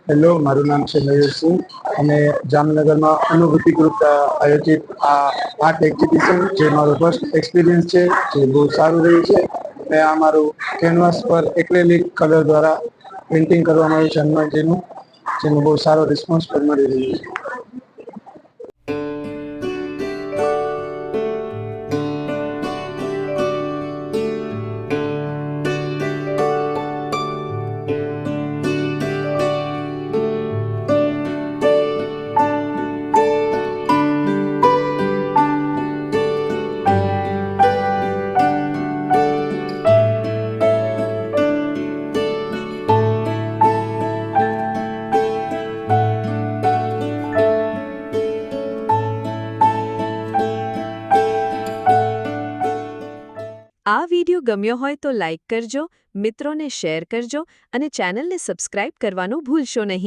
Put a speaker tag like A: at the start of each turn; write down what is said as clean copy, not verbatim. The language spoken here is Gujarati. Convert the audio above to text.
A: હેલો, મારું નામ છે મયુરસિંહ અને જામનગરમાં અનુભૂતિ ગ્રુપ આયોજિત આ આર્ટ એક્ઝિબિશન જે મારો ફર્સ્ટ એક્સપિરિયન્સ છે, જે બહુ સારું રહ્યું છે. અને આ મારું કેનવાસ પર એક્રેલિક કલર દ્વારા પેઇન્ટિંગ કરવામાં આવ્યું છે હનુમાનજીનું, જેનો બહુ સારો રિસ્પોન્સ પણ મળી રહ્યો છે.
B: આ વિડિયો ગમ્યો હોય તો લાઇક કરજો, મિત્રોને શેર કરજો અને ચેનલને સબસ્ક્રાઇબ કરવાનું ભૂલશો નહીં.